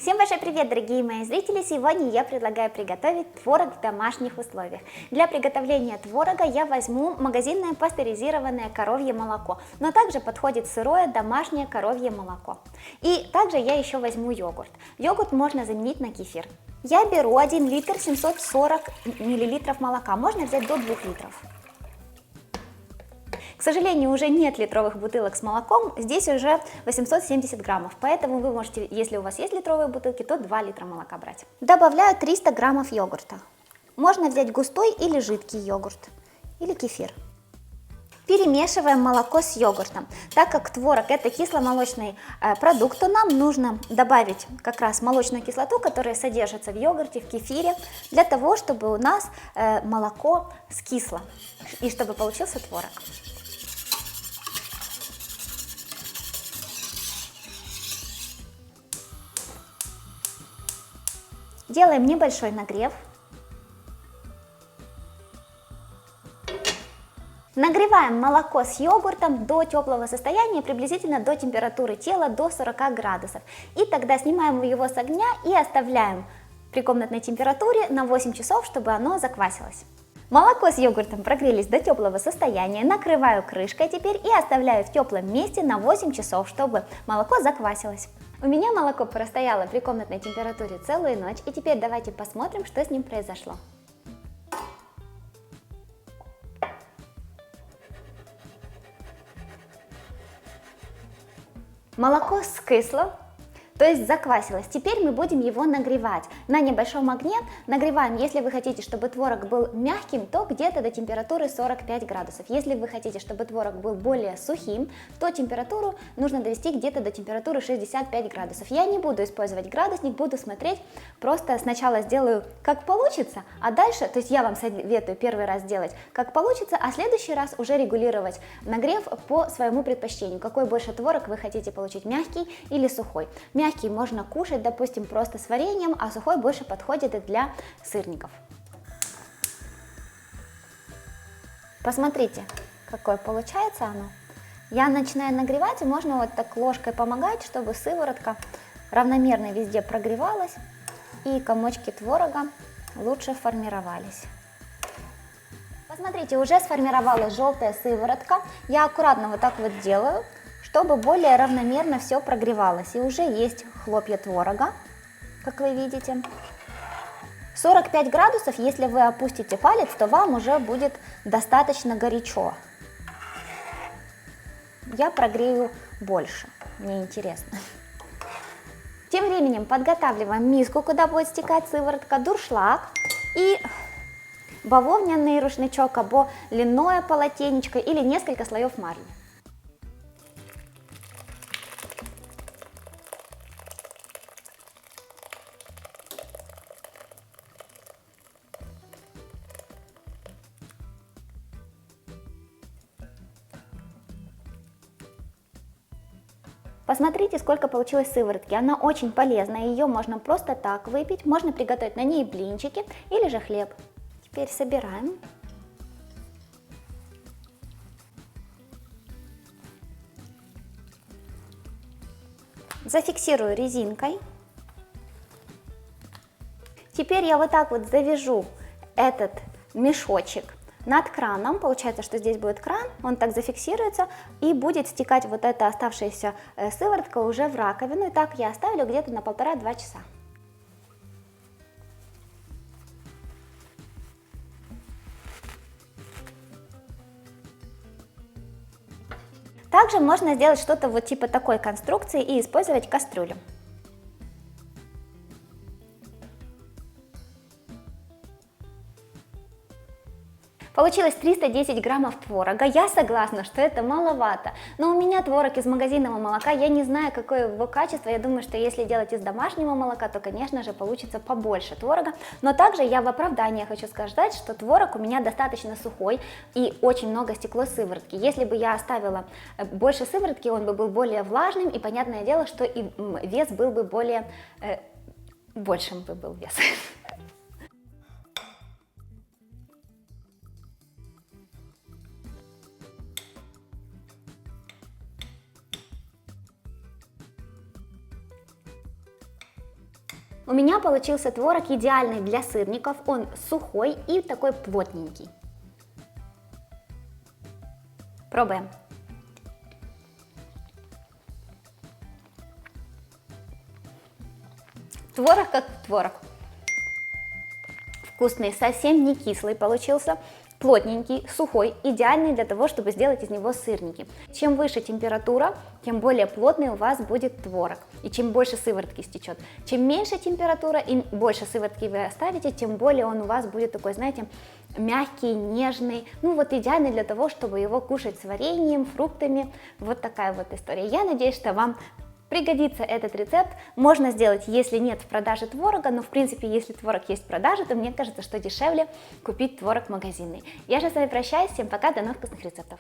Всем большой привет, дорогие мои зрители! Сегодня я предлагаю приготовить творог в домашних условиях. Для приготовления творога я возьму магазинное пастеризированное коровье молоко, но также подходит сырое домашнее коровье молоко. И также я еще возьму йогурт. Йогурт можно заменить на кефир. Я беру 1 литр 740 миллилитров молока, можно взять до 2 литров. К сожалению, уже нет литровых бутылок с молоком, здесь уже 870 граммов, поэтому вы можете, если у вас есть литровые бутылки, то 2 литра молока брать. Добавляю 300 граммов йогурта. Можно взять густой или жидкий йогурт, или кефир. Перемешиваем молоко с йогуртом. Так как творог это кисломолочный продукт, то нам нужно добавить как раз молочную кислоту, которая содержится в йогурте, в кефире, для того, чтобы у нас молоко скисло и чтобы получился творог. Делаем небольшой нагрев. Нагреваем молоко с йогуртом до теплого состояния, приблизительно до температуры тела, до 40 градусов. И тогда снимаем его с огня и оставляем при комнатной температуре на 8 часов, чтобы оно заквасилось. Молоко с йогуртом прогрелись до теплого состояния, накрываю крышкой теперь и оставляю в теплом месте на 8 часов, чтобы молоко заквасилось. У меня молоко простояло при комнатной температуре целую ночь, и теперь давайте посмотрим, что с ним произошло. Молоко скисло, то есть заквасилось. Теперь мы будем его нагревать. На небольшом огне нагреваем, если вы хотите, чтобы творог был мягким, то где-то до температуры 45 градусов. Если вы хотите, чтобы творог был более сухим, то температуру нужно довести где-то до температуры 65 градусов. Я не буду использовать градусник, буду смотреть, просто сначала сделаю как получится, а дальше, то есть я вам советую первый раз делать как получится, а следующий раз уже регулировать нагрев по своему предпочтению. Какой больше творог вы хотите получить, мягкий или сухой. Мягкий можно кушать, допустим, просто с вареньем, а сухой больше подходит и для сырников. Посмотрите, какое получается оно. Я начинаю нагревать, и можно вот так ложкой помогать, чтобы сыворотка равномерно везде прогревалась, и комочки творога лучше формировались. Посмотрите, уже сформировалась желтая сыворотка. Я аккуратно вот так вот делаю, чтобы более равномерно все прогревалось. И уже есть хлопья творога, как вы видите. 45 градусов, если вы опустите палец, то вам уже будет достаточно горячо. Я прогрею больше, мне интересно. Тем временем подготавливаем миску, куда будет стекать сыворотка, дуршлаг и бавовняный рушничок, або льняное полотенечко или несколько слоев марли. Посмотрите, сколько получилось сыворотки, она очень полезная, ее можно просто так выпить, можно приготовить на ней блинчики или же хлеб. Теперь собираем. Зафиксирую резинкой. Теперь я вот так вот завяжу этот мешочек над краном, получается, что здесь будет кран, он так зафиксируется и будет стекать вот эта оставшаяся сыворотка уже в раковину, и так я оставлю где-то на 1,5-2 часа. Также можно сделать что-то вот типа такой конструкции и использовать кастрюлю. Получилось 310 граммов творога. Я согласна, что это маловато, но у меня творог из магазинного молока, я не знаю, какое его качество. Я думаю, что если делать из домашнего молока, то, конечно же, получится побольше творога. Но также я в оправдание хочу сказать, что творог у меня достаточно сухой и очень много стекло сыворотки. Если бы я оставила больше сыворотки, он бы был более влажным, и понятное дело, что и вес был бы более... большим бы был вес. У меня получился творог идеальный для сырников, он сухой и такой плотненький. Пробуем. Творог как творог. Вкусный, совсем не кислый получился, плотненький, сухой, идеальный для того, чтобы сделать из него сырники. Чем выше температура, тем более плотный у вас будет творог, и чем больше сыворотки стечет. Чем меньше температура и больше сыворотки вы оставите, тем более он у вас будет такой, знаете, мягкий, нежный, ну вот идеальный для того, чтобы его кушать с вареньем, фруктами. Вот такая вот история. Я надеюсь, что вам пригодится этот рецепт. Можно сделать, если нет в продаже творога, но в принципе, если творог есть в продаже, то мне кажется, что дешевле купить творог магазинный. Я же с вами прощаюсь, всем пока, до новых вкусных рецептов.